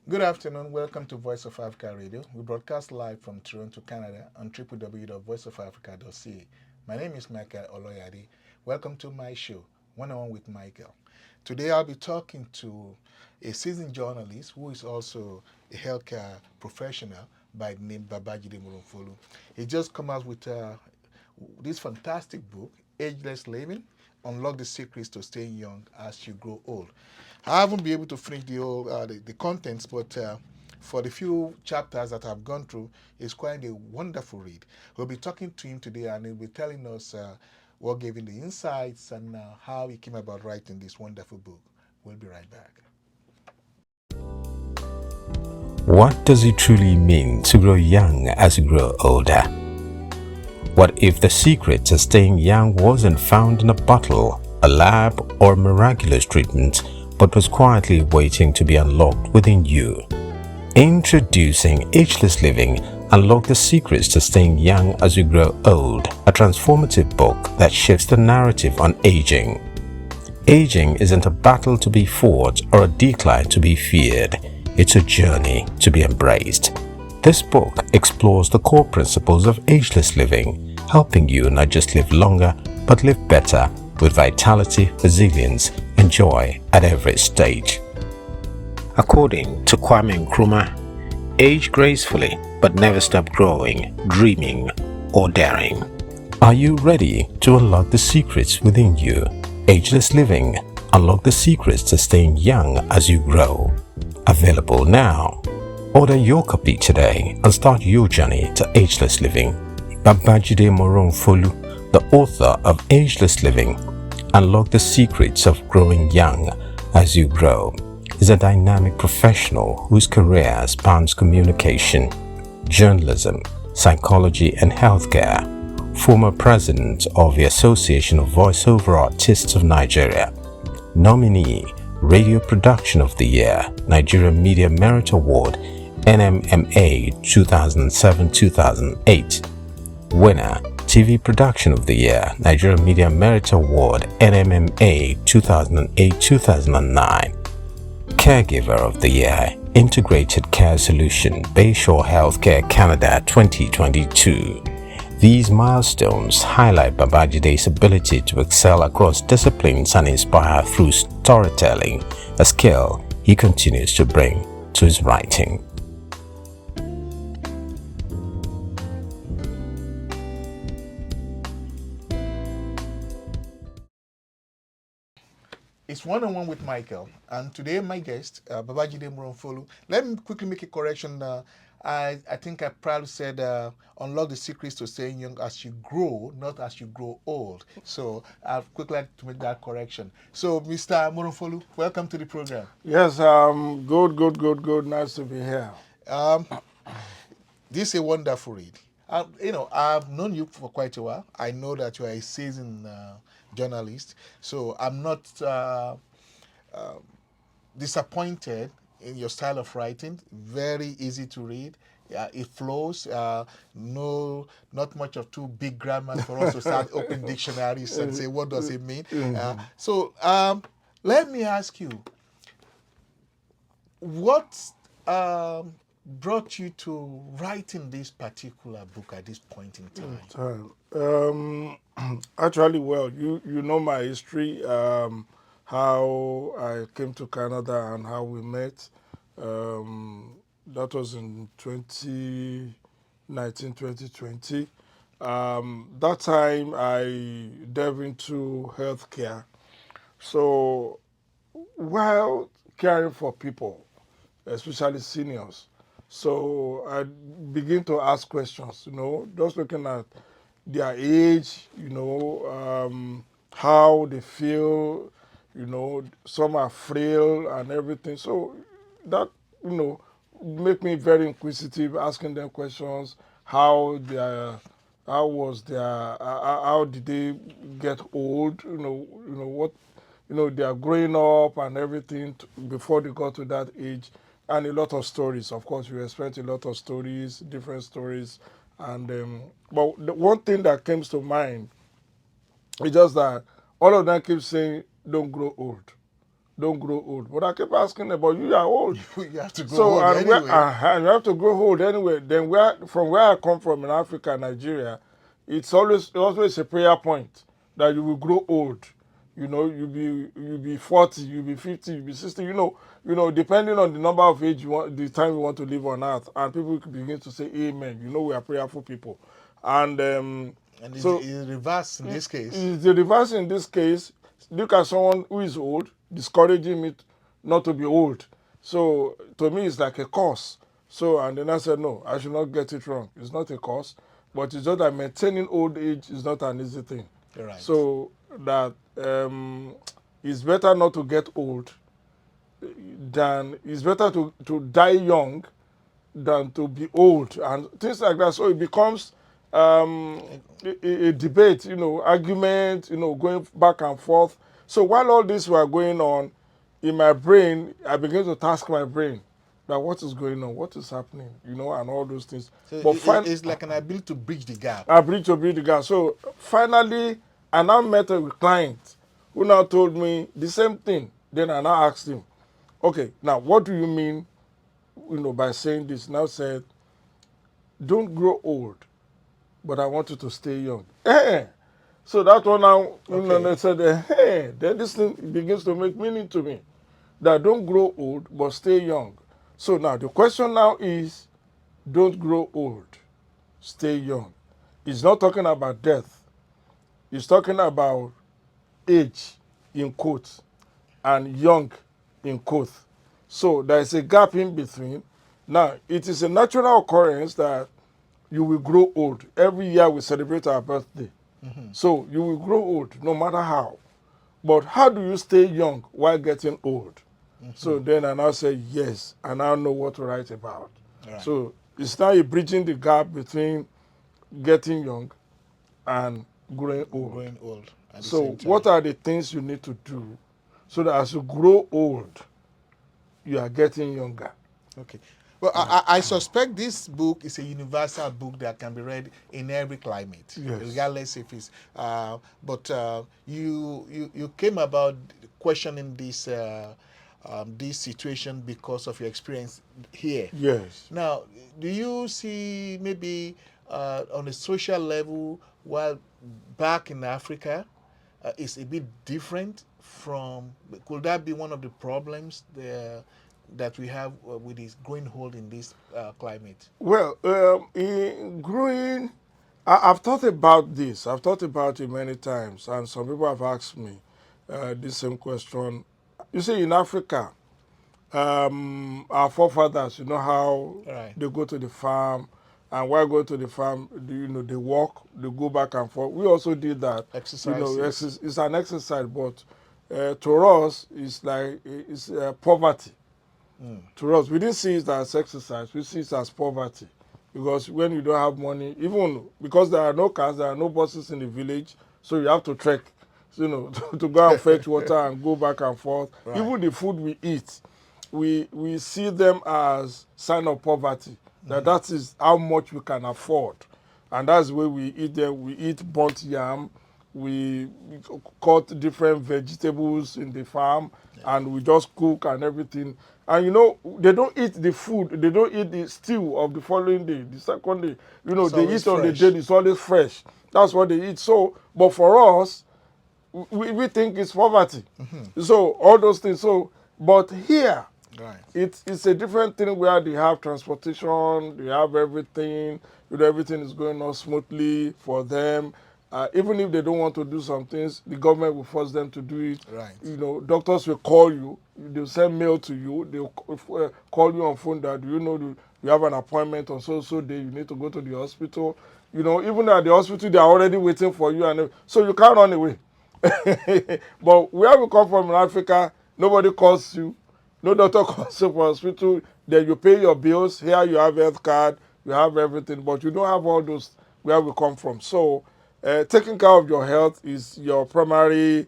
Good afternoon. Welcome to Voice of Africa Radio. We broadcast live from Toronto, Canada on www.voiceofafrica.ca. My name is Michael Oloyade. Welcome to my show, One on One with Michael. Today I'll be talking to a seasoned journalist who is also a healthcare professional by the name Jide Moronfolu. He just come out with this fantastic book, Ageless Living, Unlock the Secrets to Staying Young as You Grow Old. I haven't been able to finish the contents, but for the few chapters that I've gone through, it's quite a wonderful read. We'll be talking to him today, and he'll be telling us what gave him the insights and how he came about writing this wonderful book. We'll be right back. What does it truly mean to grow young as you grow older? What if the secret to staying young wasn't found in a bottle, a lab, or a miraculous treatment, but was quietly waiting to be unlocked within you? Introducing Ageless Living, Unlock the Secrets to Staying Young as You Grow Old, a transformative book that shifts the narrative on aging. Aging isn't a battle to be fought or a decline to be feared. It's a journey to be embraced. This book explores the core principles of ageless living, helping you not just live longer, but live better with vitality, resilience, and joy at every stage. According to Kwame Nkrumah, age gracefully but never stop growing, dreaming, or daring. Are you ready to unlock the secrets within you? Ageless Living, Unlock the Secrets to Staying Young as You Grow. Available now. Order your copy today and start your journey to ageless living. Jide Moronfolu, the author of Ageless Living, Unlock the Secrets of Growing Young as You Grow, is a dynamic professional whose career spans communication, journalism, psychology, and healthcare. Former president of the Association of Voiceover Artists of Nigeria, nominee Radio Production of the Year, Nigeria Media Merit Award, NMMA 2007-2008. Winner, TV Production of the Year, Nigeria Media Merit Award, NMMA 2008-2009. Caregiver of the Year, Integrated Care Solution, Bayshore Healthcare Canada 2022. These milestones highlight Babajide's ability to excel across disciplines and inspire through storytelling, a skill he continues to bring to his writing. It's One on One with Michael, and today my guest, Jide Moronfolu. Let me quickly make a correction. I think I probably said unlock the secrets to staying young as you grow, not as you grow old. So I'd quickly like to make that correction. So, Mr. Moronfolu, welcome to the program. Yes, good. Nice to be here. Um, this is a wonderful read. I've known you for quite a while. I know that you are a seasoned journalist, so I'm not disappointed in your style of writing. Very easy to read. It flows. No, not much of too big grammar for us to start open dictionaries and say what does it mean. Let me ask you, what brought you to writing this particular book at this point in time? Actually, well, you know my history, how I came to Canada and how we met. That was in 2019, 2020. That time I delved into healthcare. So while caring for people, especially seniors, so I begin to ask questions, just looking at their age, how they feel, some are frail and everything. So that, you know, make me very inquisitive, asking them questions, how their, how was their, how did they get old, what, they are growing up and everything before they got to that age, and a lot of stories. Of course, you expect a lot of stories, different stories, and but the one thing that comes to mind is just that all of them keep saying, "Don't grow old." don't grow old. But I keep asking them, but you are old. You have to go So old and where anyway. you have to grow old anyway. Then from where I come from in Africa, Nigeria, it's always a prayer point that you will grow old. You know, you be 40, you be 50, you be 60. Depending on the number of age you want, the time you want to live on earth, and people begin to say Amen. You know, we are prayerful people, and And so it's reverse in this case. is the reverse in this case. Look at someone who is old, discouraging me not to be old. So to me, it's like a curse. So and then I said, no, I should not get it wrong. It's not a curse, but it's just that maintaining old age is not an easy thing. Right. So that it's better not to get old than it's better to die young than to be old and things like that. So it becomes a debate, argument, going back and forth. So while all this were going on, in my brain, I began to task my brain that what is going on, what is happening, and all those things. So But it's like an ability to bridge the gap. I bridge to bridge the gap. So finally, I now met a client who now told me the same thing. Then I now asked him, okay, now what do you mean, by saying this? Now said, don't grow old, but I want you to stay young. So that one now, they said, then this thing begins to make meaning to me. That don't grow old, but stay young. So now the question now is, don't grow old, stay young. It's not talking about death. It's talking about age, in quotes, and young, in quotes. So there is a gap in between. Now, it is a natural occurrence that you will grow old. Every year we celebrate our birthday. So you will grow old no matter how. But how do you stay young while getting old? So then I now say, yes, I now know what to write about. Right. So it's now a bridging the gap between getting young and growing old. Growing old. At the So same time. what are the things you need to do so that as you grow old, you are getting younger? Okay. Well, I suspect this book is a universal book that can be read in every climate, Yes. regardless if it's. But you came about questioning this situation because of your experience here. Yes. Now, do you see maybe on a social level, while back in Africa, it's a bit different from? Could that be one of the problems that we have with this growing hold in this climate? Well, in growing, I've thought about this. I've thought about it many times, and some people have asked me this same question. You see, in Africa, our forefathers, you know how Right. they go to the farm, and while going to the farm, they walk, they go back and forth. We also did that. Exercises. It's an exercise, but to us, it's like it's poverty. To us, we didn't see it as exercise. We see it as poverty, because when you don't have money, even because there are no cars, there are no buses in the village, so you have to trek, to go and fetch water and go back and forth. Right. Even the food we eat, we see them as sign of poverty. That is how much we can afford, and that's the way we eat them. We eat burnt yam, we cut different vegetables in the farm, and we just cook and everything. And they don't eat the food, they don't eat the stew of the following day, the second day. It's They always eat on the fresh. day, it's always fresh. That's what they eat. So, but for us, we think it's poverty. So all those things. So, but here, Right. it's a different thing where they have transportation, they have everything, everything is going on smoothly for them. Even if they don't want to do some things, the government will force them to do it. Right. Doctors will call you, they'll send mail to you, they'll call you on phone that you have an appointment on so day, you need to go to the hospital. Even at the hospital, they are already waiting for you, and so you can't run away. But where we come from in Africa, nobody calls you. No doctor calls you for hospital. Then you pay your bills. Here you have health card. You have everything. But you don't have all those where we come from. So taking care of your health is your primary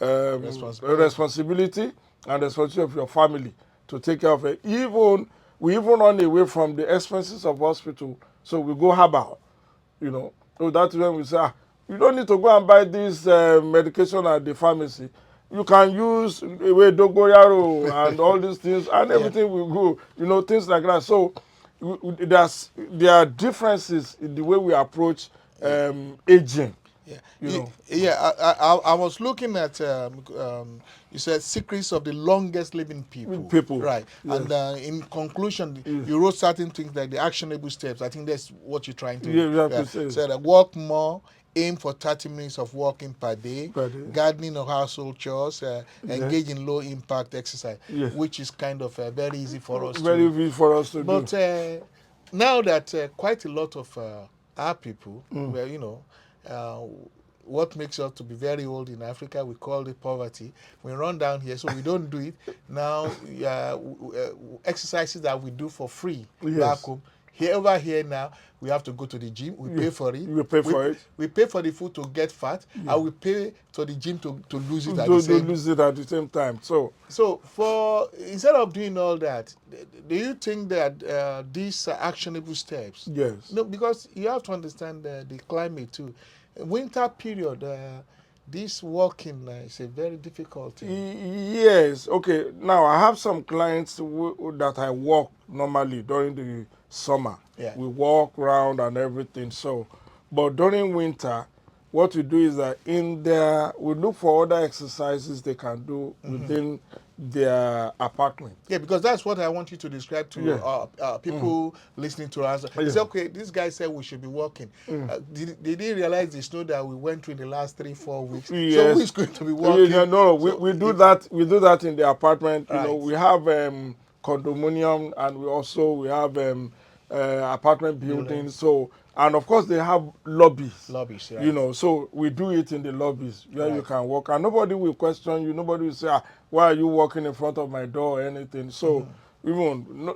responsibility and responsibility of your family to take care of it. We even run away from the expenses of hospital. So we go herbal. So that's when we say, you don't need to go and buy this medication at the pharmacy. you can use away dogoyaro and all these things, and Yeah. everything will go. You know, things like that. So there are differences in the way we approach aging. Yeah, You know. yeah. I was looking at you said secrets of the longest living people, People, right? yes. And in conclusion, Yes. you wrote certain things like the actionable steps. I think that's what you're trying to. Yeah, you have to say. So that walk more, aim for 30 minutes of walking per day, Per day. gardening or household chores, Yes. engage in low impact exercise, Yes. which is kind of very easy for us Very to. easy for us to But do. now that quite a lot of our people, well, what makes us to be very old in Africa, we call it poverty. We run down here, so we don't do it. Now, exercises that we do for free back Yes. home. Over here now, we have to go to the gym. We pay for it. You pay for it. We pay for the food to get fat, and we pay to the gym to lose it at the Don't same. lose it at the same time. So So, instead of doing all that, do you think that these are actionable steps? yes. No, because you have to understand the climate too. Winter period, this walking is a very difficult thing. Yes. Okay. Now I have some clients that I walk normally during the summer. Yeah. We walk around and everything. So, but during winter, what we do is that we look for other exercises they can do within their apartment. Yeah, because that's what I want you to describe to Yeah. people listening to us. Yeah. Say, okay, this guy said we should be walking. Did he realize the snow that we went through in the last 3-4 weeks? So Yes. who is going to be walking? Yeah, no, So we do that. We do that in the apartment. You know, Right. we have condominium, and we have apartment buildings. So, and of course they have lobbies. Lobbies, right. You know, so we do it in the lobbies where you Right. can walk, and nobody will question you. Nobody will say, "Why are you walking in front of my door?" or anything. So.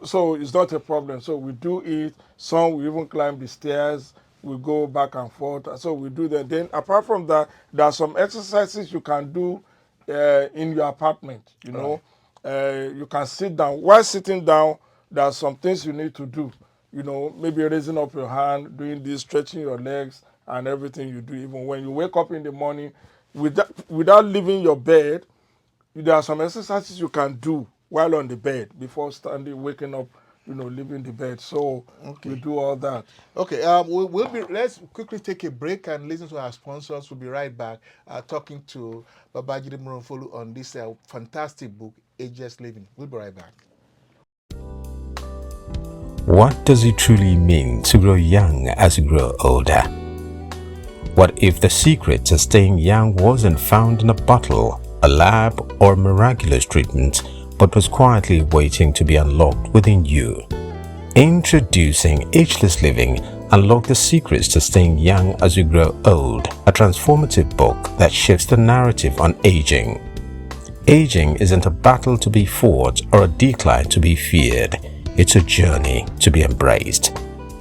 So it's not a problem. So we do it. Some we even climb the stairs. We go back and forth. So we do that. Then apart from that, there are some exercises you can do in your apartment. You know, you can sit down. While sitting down, there are some things you need to do. You know, maybe raising up your hand, doing this, stretching your legs, and everything you do. Even when you wake up in the morning, without leaving your bed, there are some exercises you can do while on the bed before waking up, leaving the bed. So we do all that. Okay, let's quickly take a break and listen to our sponsors. We'll be right back talking to Baba Jide Moronfolu on this fantastic book, Ageless Living. We'll be right back. What does it truly mean to grow young as you grow older? What if the secret to staying young wasn't found in a bottle, a lab, or miraculous treatment, but was quietly waiting to be unlocked within you? Introducing Ageless Living, Unlock the Secrets to Staying Young as You Grow Old, a transformative book that shifts the narrative on aging. Aging isn't a battle to be fought or a decline to be feared. It's a journey to be embraced.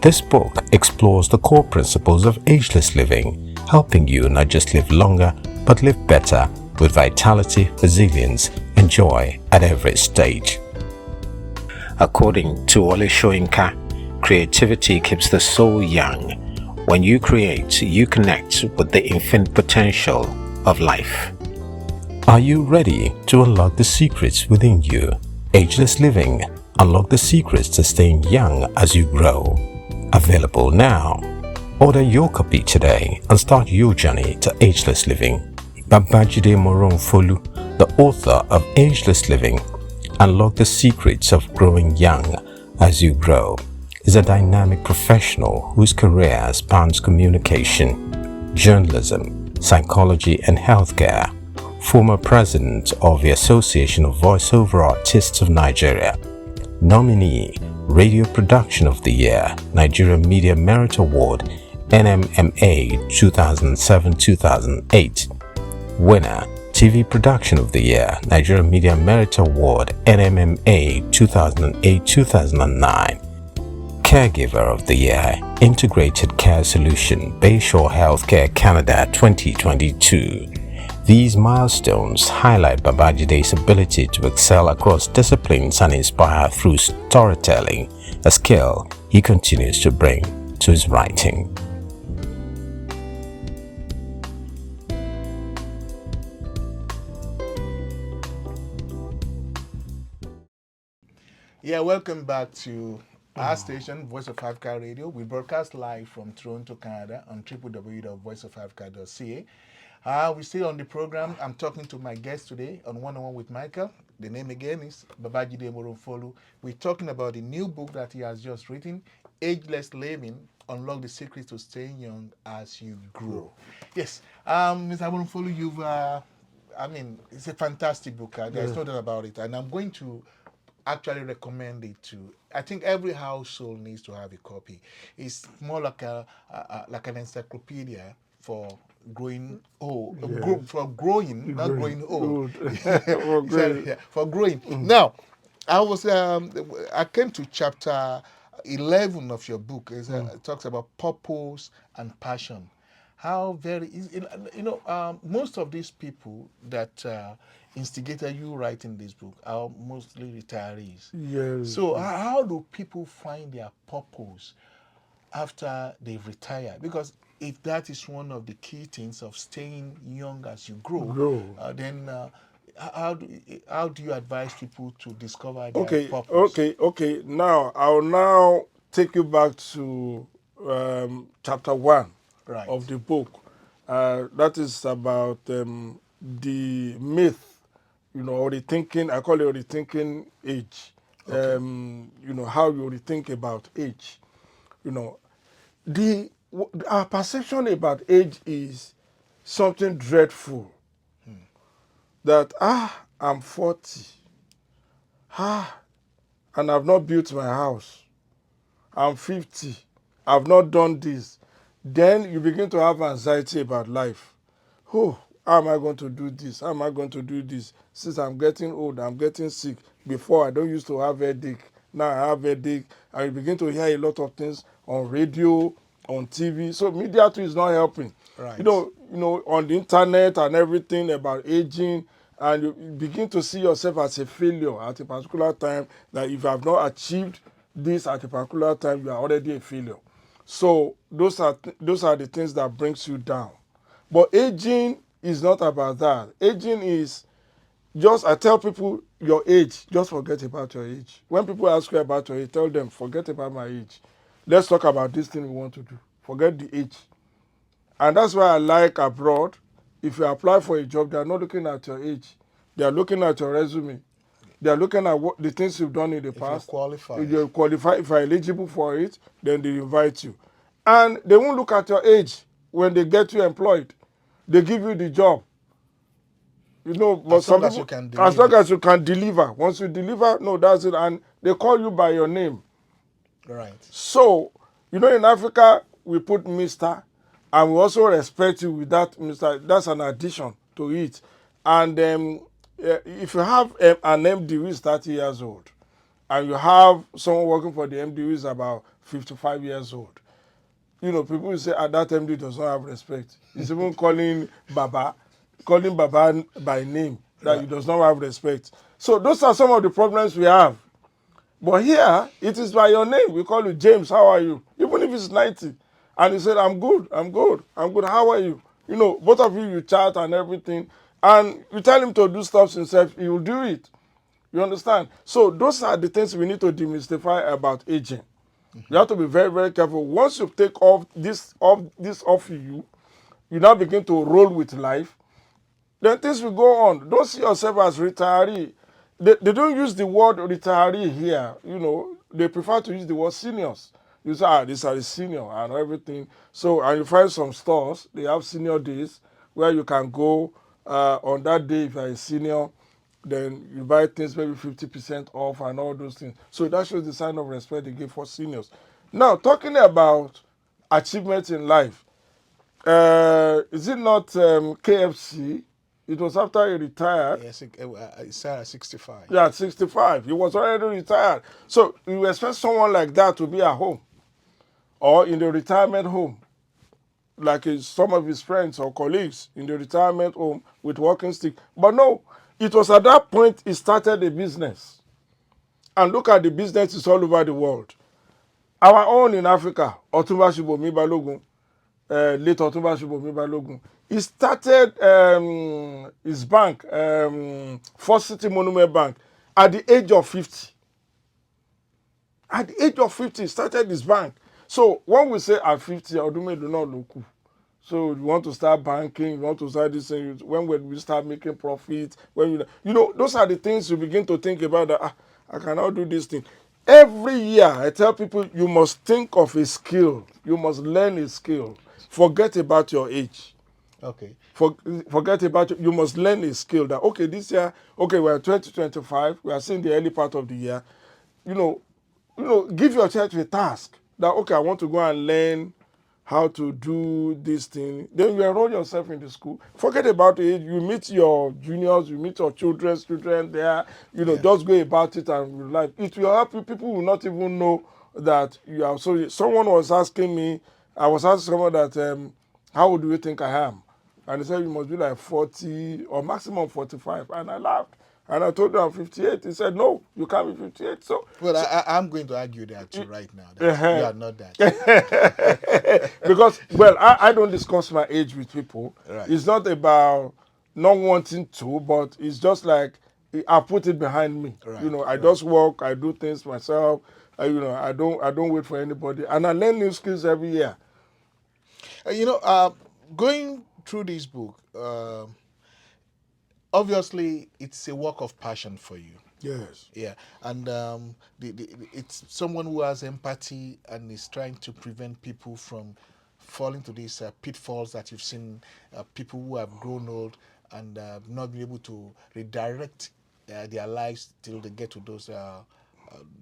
This book explores the core principles of ageless living, helping you not just live longer, but live better with vitality, resilience, and joy at every stage. According to Wole Soyinka, creativity keeps the soul young. When you create, you connect with the infinite potential of life. Are you ready to unlock the secrets within you? Ageless Living, Unlock the Secrets to Staying Young as You Grow. Available now. Order your copy today and start your journey to ageless living. Baba Jide Moronfolu, the author of Ageless Living, Unlock the Secrets of Growing Young as You Grow, is a dynamic professional whose career spans communication, journalism, psychology, and healthcare. Former president of the Association of Voiceover Artists of Nigeria, nominee, Radio Production of the Year, Nigeria Media Merit Award, NMMA 2007-2008. Winner, TV Production of the Year, Nigeria Media Merit Award, NMMA 2008-2009. Caregiver of the Year, Integrated Care Solution, Bayshore Healthcare Canada 2022. These milestones highlight Baba Jide's ability to excel across disciplines and inspire through storytelling, a skill he continues to bring to his writing. Yeah, welcome back to our station, Voice of Africa Radio. We broadcast live from Toronto, Canada on www.voiceofafrica.ca. We're still on the program. I'm talking to my guest today on One on One with Michael. The name again is Jide Moronfolu. We're talking about the new book that he has just written, Ageless Living, Unlock the Secrets to Staying Young as You Grow. Yes, Mr. Moronfolu, it's a fantastic book. There's no doubt about it. And I'm going to actually recommend it to. I think every household needs to have a copy. It's more like like an encyclopedia for growing old, for growing, not growing old. Great. Yeah, for growing. Now, I came to chapter 11 of your book. It talks about purpose and passion. How very most of these people that instigated you writing this book are mostly retirees. Yes. So how do people find their purpose after they've retired? Because if that is one of the key things of staying young as you grow, Grow. then how do you advise people to discover their Okay, purpose? okay. Now I'll now take you back to chapter 1 Right. of the book. That is about the myth, or the thinking. I call it the thinking age. Okay. How you rethink about age. You know, our perception about age is something dreadful. That I'm 40. And I've not built my house. I'm 50. I've not done this. Then you begin to have anxiety about life. Oh, how am I going to do this? How am I going to do this? Since I'm getting old, I'm getting sick. Before, I don't used to have headache. Now I have headache. And you begin to hear a lot of things on radio, on TV. So media too is not helping. Right. On the internet and everything about aging, and you begin to see yourself as a failure at a particular time, that if you have not achieved this at a particular time, you are already a failure. So those are the things that brings you down. But aging is not about that. Aging is just, I tell people, your age, just forget about your age. When people ask you about your age, tell them, forget about my age. Let's talk about this thing we want to do. Forget the age. And that's why I like abroad. If you apply for a job, they are not looking at your age. They are looking at your resume. They are looking at the things you've done in the If you're past. qualified. If you're qualified, if you're eligible for it, then they invite you. And they won't look at your age when they get you employed. They give you the job. But As some long as people, you can as long deliver. as you can deliver. Once you deliver, no, that's it. And they call you by your name. Right. So, in Africa, we put Mr. and we also respect you with that Mr. That's an addition to it. And if you have an MD who is 30 years old, and you have someone working for the MD who is about 55 years old, people will say, that MD does not have respect. He's even calling Baba by name, that he does not have respect. So those are some of the problems we have. But here, it is by your name. We call you James, how are you? Even if it's 90. And he said, I'm good, how are you? Both of you chat and everything. And you tell him to do stuff himself, he will do it. You understand? So those are the things we need to demystify about aging. You have to be very, very careful. Once you take this off you, you now begin to roll with life. Then things will go on. Don't see yourself as retiree. They don't use the word retiree here. They prefer to use the word seniors. You say, these are the senior and everything. So, and you find some stores, they have senior days where you can go on that day if you're a senior, then you buy things maybe 50% off and all those things. So that shows the sign of respect they give for seniors. Now, talking about achievements in life, is it not KFC? It was after he retired. Yes, it's at 65. Yeah, at 65. He was already retired. So you expect someone like that to be at home or in the retirement home, like some of his friends or colleagues in the retirement home with walking stick. But no, it was at that point he started a business. And look at the businesses all over the world. Our own in Africa, Otunba Shibomi Balogun, late Otunba Shibomi Balogun, he started his bank, First City Monument Bank, at the age of 50. At the age of 50, started his bank. So when we say at 50, Odume do not look. So you want to start banking, you want to start this thing, when will we start making profit? When you know, those are the things you begin to think about that I cannot do this thing. Every year I tell people you must think of a skill. You must learn a skill. Forget about your age. Okay. Forget about it. You must learn a skill that okay, this year, okay, we're 2025, we are seeing the early part of the year. Give yourself a task that okay, I want to go and learn how to do this thing. Then you enroll yourself in the school. Forget about it. You meet your juniors, you meet your children's children there. Yeah. Just go about it and life. It will help you. People will not even know that you are. So someone was asking me. I was asking someone that how do you think I am? And he said you must be like 40 or maximum 45. And I laughed. And I told him I'm 58. He said, no, you can't be 58. Well, I'm going to argue that too right now. That you are not that. Because, well, I don't discuss my age with people. Right. It's not about not wanting to, but it's just like I put it behind me. Right, I just work, I do things myself. I don't wait for anybody. And I learn new skills every year. Going through this book, obviously it's a work of passion for you. Yes. Yeah, and it's someone who has empathy and is trying to prevent people from falling to these pitfalls that you've seen, people who have grown old and not be able to redirect their lives till they get to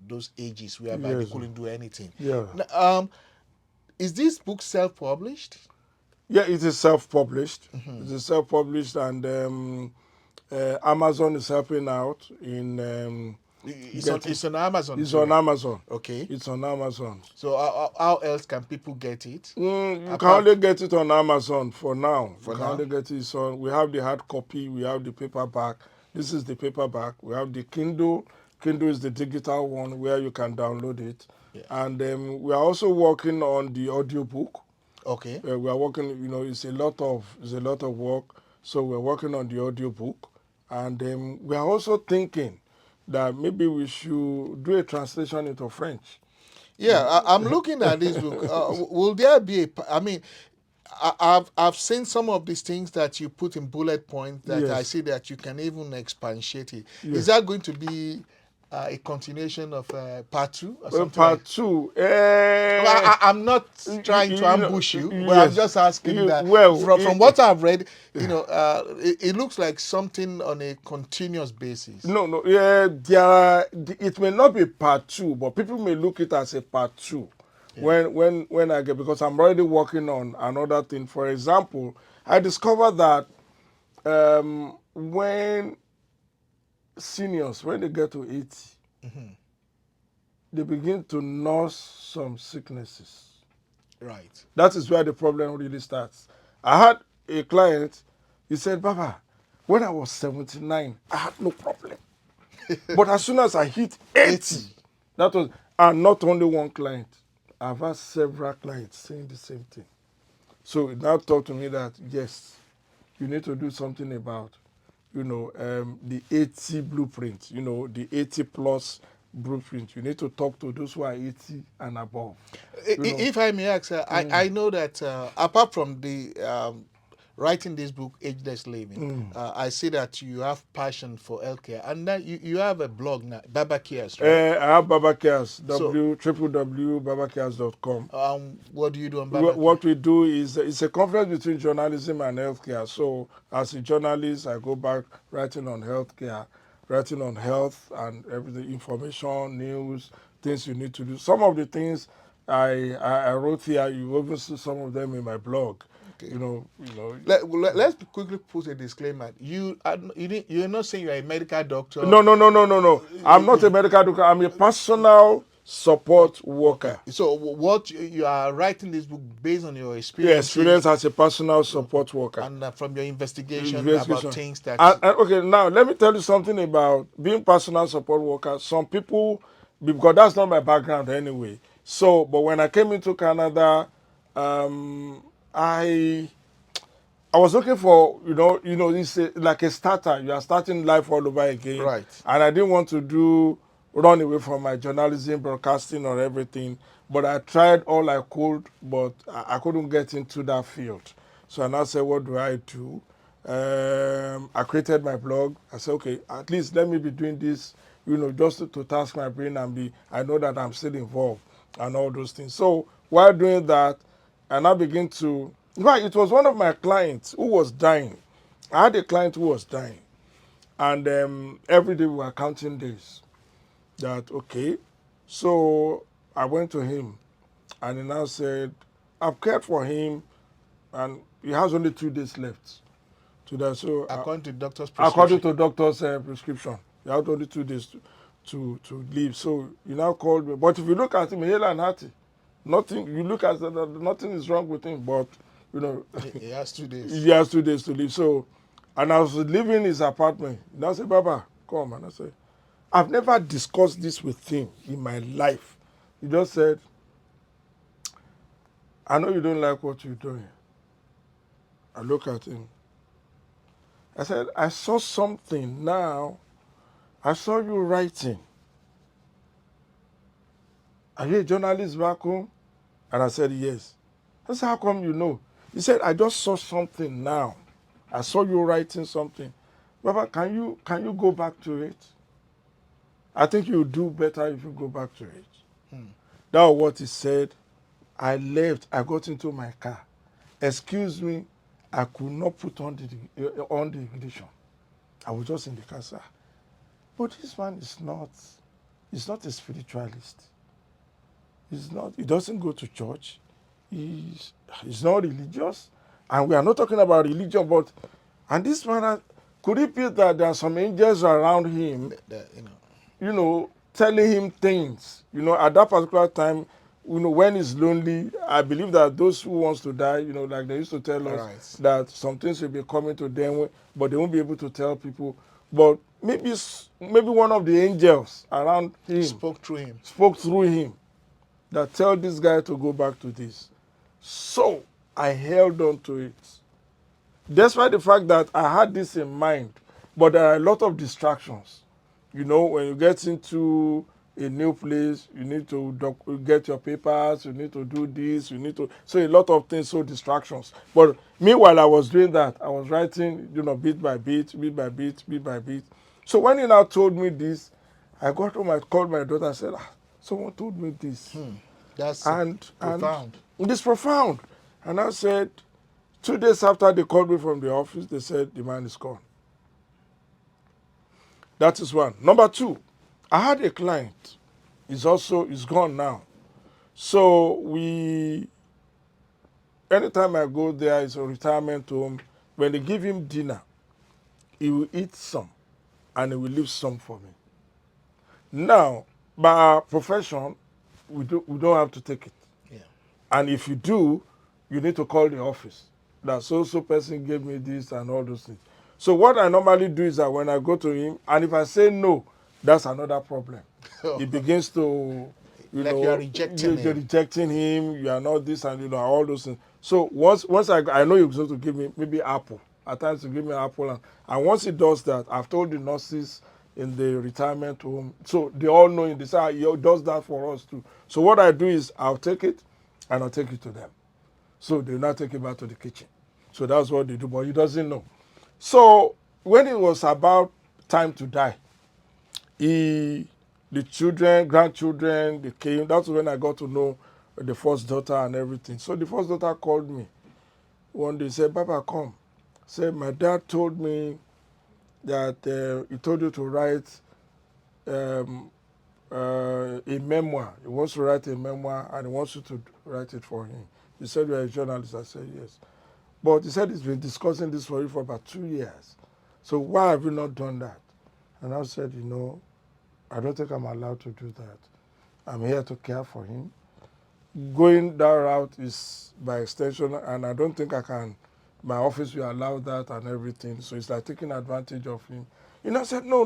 those ages whereby they Yes. couldn't do anything. Yeah. Is this book self-published? Yeah, it is self-published. It is self-published, and Amazon is helping out in. It's on Amazon. It's too, on right? Amazon. Okay. It's on Amazon. So how else can people get it? You can only get it on Amazon for now. For you now? can only get it on. We have the hard copy. We have the paperback. This is the paperback. We have the Kindle. Kindle is the digital one where you can download it. Yeah. And we are also working on the audiobook. Okay. We are working. It's a lot of work. So we're working on the audiobook, and we are also thinking that maybe we should do a translation into French. Yeah, I'm looking at this book. Will there be I mean, I've seen some of these things that you put in bullet points that Yes. I see that you can even expatiate it. Yes. Is that going to be a continuation of part 2 or something? Part 2. Well, I'm not trying to ambush you, but I'm yes. just asking that. Well, from what I've read, it looks like something on a continuous basis. No. Yeah, it may not be part 2, but people may look it as a part 2. Yeah. When I get, because I'm already working on another thing. For example, I discovered that when seniors, when they get to 80, they begin to nurse some sicknesses. Right. That is where the problem really starts. I had a client, he said, Baba, when I was 79, I had no problem. But as soon as I hit 80, that was, and not only one client, I've had several clients saying the same thing. So it now talked to me that, yes, you need to do something about, the 80 blueprint, the 80 plus blueprint. You need to talk to those who are 80 and above. If I may ask, I know that apart from the writing this book, Ageless Living, I see that you have passion for healthcare, and that you have a blog now, Baba Cares, right? I have Baba Cares, www.babacares.com. What do you do on Baba Cares? What we do is it's a conference between journalism and healthcare. So as a journalist, I go back writing on healthcare, writing on health and everything, information, news, things you need to do. Some of the things I wrote here, you even see some of them in my blog. Okay. Let's quickly put a disclaimer. You're not saying you're a medical doctor. No. I'm not a medical doctor. I'm a personal support worker. So what you are writing this book based on your experience? Experience as a personal support worker. And from your investigation about things that... okay, now let me tell you something about being personal support worker. Some people, because that's not my background anyway. So, but when I came into Canada, I was looking for, it's like a starter. You are starting life all over again. Right. And I didn't want to do run away from my journalism, broadcasting, or everything. But I tried all I could, but I couldn't get into that field. So I now said, what do I do? I created my blog. I said, okay, at least let me be doing this, just to task my brain and I know that I'm still involved and all those things. So while doing that, I now begin to, in fact, it was one of my clients who was dying. I had a client who was dying. And every day we were counting days. That, okay. So I went to him and he now said, I've cared for him and he has only 2 days left to that. So According to doctor's according prescription. to doctor's prescription, he had only 2 days to live. So he now called me. But if you look at him, hale and hearty, nothing, you look at that, nothing is wrong with him. But, He has 2 days. he has 2 days to live. So, and I was leaving his apartment. He now said, Baba, come. And I said, I've never discussed this with him in my life. He just said, I know you don't like what you're doing. I look at him. I said, I saw something now. I saw you writing. Are you a journalist back home? And I said, yes. I said, how come you know? He said, I just saw something now. I saw you writing something. Baba, can you go back to it? I think you'll do better if you go back to it. That was what he said. I left. I got into my car. Excuse me, I could not put on the ignition. I was just in the car, sir. But this man is not. He's not a spiritualist. He's not. He doesn't go to church. He's not religious. And we are not talking about religion, but and this man could it be that there are some angels around him, telling him things, at that particular time, when he's lonely. I believe that those who wants to die, like they used to tell us Right. that some things will be coming to them, but they won't be able to tell people. But maybe one of the angels around him Spoke through him. that tell this guy to go back to this. So I held on to it. Despite the fact that I had this in mind, but there are a lot of distractions. When you get into a new place, you need to get your papers, you need to do this, so a lot of things, so distractions. But meanwhile, I was doing that. I was writing, bit by bit, bit by bit, bit by bit. So when he now told me this, I got home, I called my daughter, I said, someone told me this. That's And profound. it is profound. And I said, 2 days after they called me from the office, they said the man is gone. That is one. Number two, I had a client. He's gone now. So anytime I go there, it's a retirement home. When they give him dinner, he will eat some and he will leave some for me. Now, by our profession, we don't have to take it. Yeah. And if you do, you need to call the office. That so person gave me this and all those things. So what I normally do is that when I go to him, and if I say no, that's another problem. He begins to, Like you are rejecting you're him. rejecting him. You are not this and all those things. So once I know you're going to give me maybe apple. At times you give me apple, and once he does that, I've told the nurses in the retirement home, so they all know him. They say he does that for us too. So what I do is I'll take it, and I'll take it to them. So they will now take it back to the kitchen. So that's what they do, but he doesn't know. So when it was about time to die, the children, grandchildren, they came. That's when I got to know the first daughter and everything. So the first daughter called me one day, said, Papa, come. Said, my dad told me that he told you to write a memoir. He wants to write a memoir and he wants you to write it for him. He said, you're a journalist. I said, yes. But he said he's been discussing this for you for about 2 years. So why have you not done that? And I said, I don't think I'm allowed to do that. I'm here to care for him. Going that route is by extension, and I don't think my office will allow that and everything. So it's like taking advantage of him. I said, no,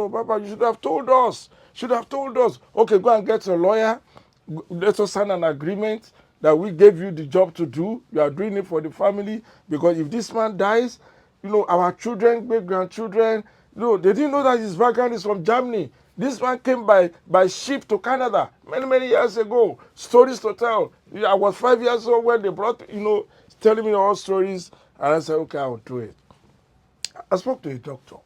Papa, you should have told us. Okay, go and get a lawyer. Let us sign an agreement that we gave you the job to do. You are doing it for the family, because if this man dies, our children, great grandchildren, No, they didn't know that his background is from Germany. This man came by ship to Canada many years ago. Stories to tell. I was 5 years old when they brought, telling me all stories. And I said, okay, I will do it. I spoke to a doctor.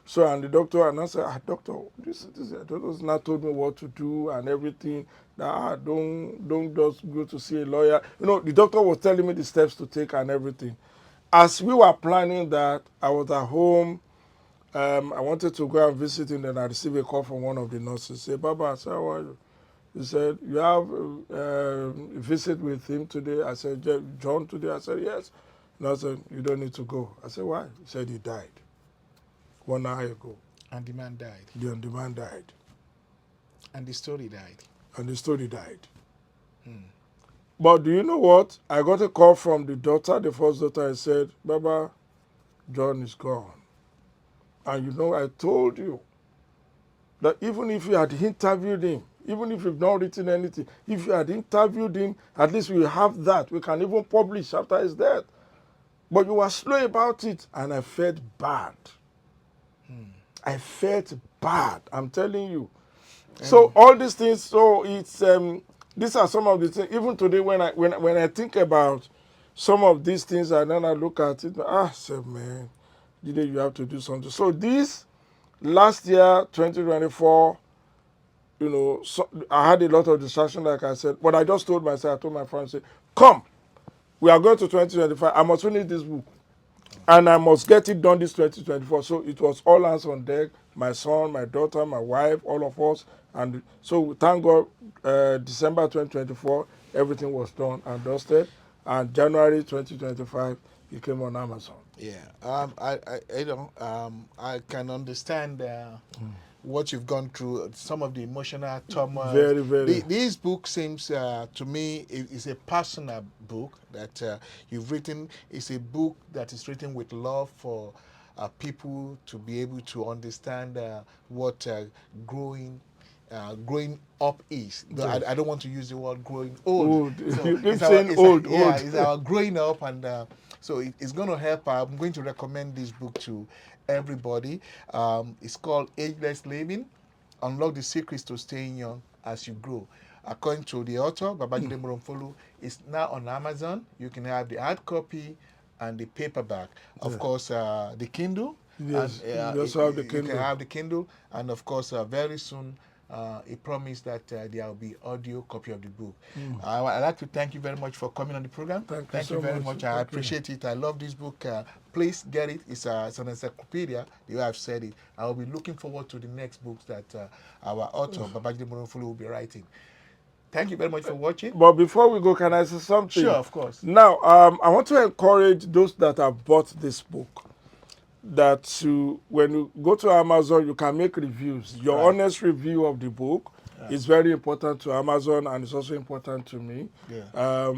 So, and the doctor, and I said, doctor, this the doctor's not told me what to do and everything. That don't just go to see a lawyer. The doctor was telling me the steps to take and everything. As we were planning that, I was at home. I wanted to go and visit him, then I received a call from one of the nurses. Say, Baba, I said, how are you? He said, you have a visit with him today? I said, John today? I said, yes. And I said, you don't need to go. I said, why? He said, he died 1 hour ago. And the man died. The man died. And the story died. And the story died. But do you know what? I got a call from the daughter, the first daughter. I said, Baba, John is gone. And I told you that even if you had interviewed him, even if you've not written anything, if you had interviewed him, at least we have that. We can even publish after his death. But you were slow about it, and I felt bad. I felt bad, I'm telling you. So all these things, so it's these are some of the things. Even today, when I think about some of these things, and then I look at it, I say, man, Jide, you have to do something. So this last year, 2024, so I had a lot of distraction, like I said, but I just told myself, I told my friends, come, we are going to 2025. I must finish this book. And I must get it done this 2024. So it was all hands on deck. My son, my daughter, my wife, all of us. And so thank God, December 2024, everything was done and dusted. And January 2025, it came on Amazon. Yeah, I can understand what you've gone through, some of the emotional turmoil. Very, very. This book seems to me is a personal book that you've written. It's a book that is written with love for people to be able to understand what growing up is. Yes. I don't want to use the word growing old. So you keep saying old. Yeah, it's our growing up, and so it's going to help. I'm going to recommend this book to everybody. It's called Ageless Living: Unlock the Secrets to Staying Young as You Grow. According to the author, Jide Moronfolu, it's now on Amazon. You can have the hard copy and the paperback. Of course, the Kindle. Yes, and, you also have the You Kindle. can have the Kindle, and of course, very soon. He promised that there will be audio copy of the book. I'd like to thank you very much for coming on the program. Thank you you so very much. much. I appreciate it. I love this book. Please get it. It's an encyclopedia, the way I've said it. I will be looking forward to the next books that our author, Jide Moronfolu, will be writing. Thank you very much for watching. But before we go, can I say something? Sure, of course. Now, I want to encourage those that have bought this book that when you go to Amazon, you can make reviews. Your honest review of the book is very important to Amazon, and it's also important to me. Yeah.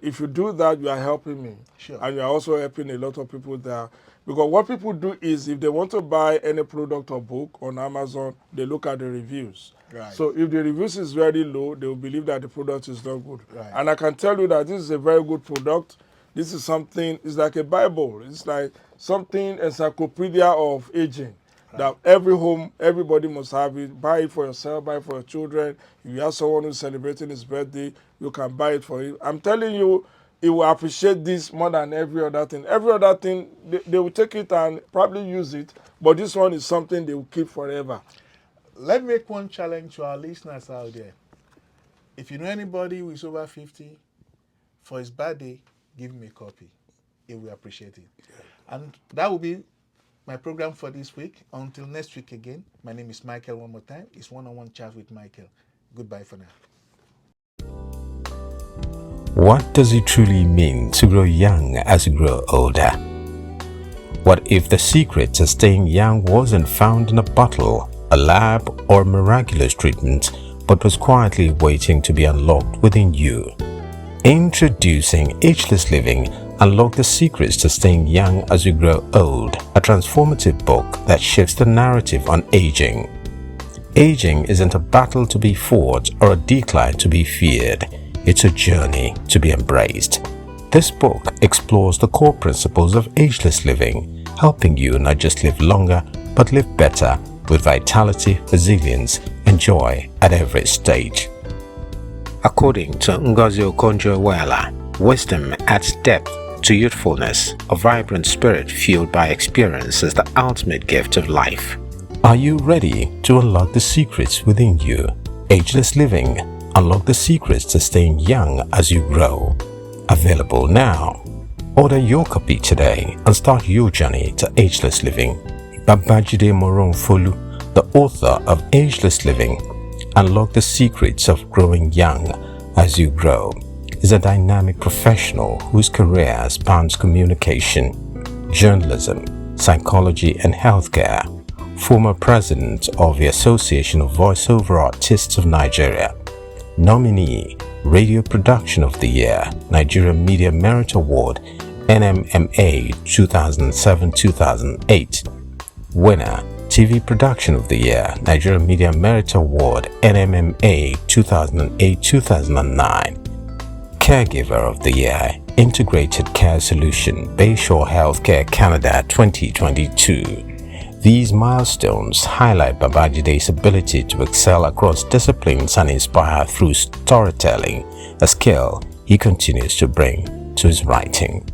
If you do that, you are helping me. Sure. And you are also helping a lot of people there. Because what people do is, if they want to buy any product or book on Amazon, they look at the reviews. Right. So if the reviews is very low, they will believe that the product is not good. Right. And I can tell you that this is a very good product. This is something, it's like a Bible. It's like something, encyclopedia of aging. Right. That every home, everybody must have it. Buy it for yourself, buy it for your children. If you have someone who's celebrating his birthday, you can buy it for him. I'm telling you, he will appreciate this more than every other thing. Every other thing, they will take it and probably use it. But this one is something they will keep forever. Let me make one challenge to our listeners out there. If you know anybody who is over 50, for his birthday, give him a copy. He will appreciate it. Yeah. And that will be my program for this week. Until next week again, my name is Michael one more time. It's one-on-one chat with Michael. Goodbye for now. What does it truly mean to grow young as you grow older? What if the secret to staying young wasn't found in a bottle, a lab, or miraculous treatment, but was quietly waiting to be unlocked within you? Introducing Ageless Living: Unlock the Secrets to Staying Young as You Grow Old, a transformative book that shifts the narrative on aging. Aging isn't a battle to be fought or a decline to be feared. It's a journey to be embraced. This book explores the core principles of ageless living helping you not just live longer, but live better with vitality, resilience, and joy at every stage. According to Ngozi Okonjo-Iweala, wisdom adds depth to youthfulness. A vibrant spirit fueled by experience is the ultimate gift of life. Are you ready to unlock the secrets within you? Ageless Living. Unlock the secrets to staying young as you grow. Available now. Order your copy today and start your journey to ageless living. Jide Moronfolu, the author of Ageless Living, Unlock the Secrets of Growing Young as You Grow, is a dynamic professional whose career spans communication, journalism, psychology, and healthcare. Former president of the Association of Voiceover Artists of Nigeria, nominee, Radio Production of the Year, Nigeria Media Merit Award, NMMA 2007-2008, winner, TV Production of the Year, Nigeria Media Merit Award, NMMA 2008-2009, Caregiver of the Year, Integrated Care Solution, Bayshore Healthcare Canada 2022. These milestones highlight Babajide's ability to excel across disciplines and inspire through storytelling, a skill he continues to bring to his writing.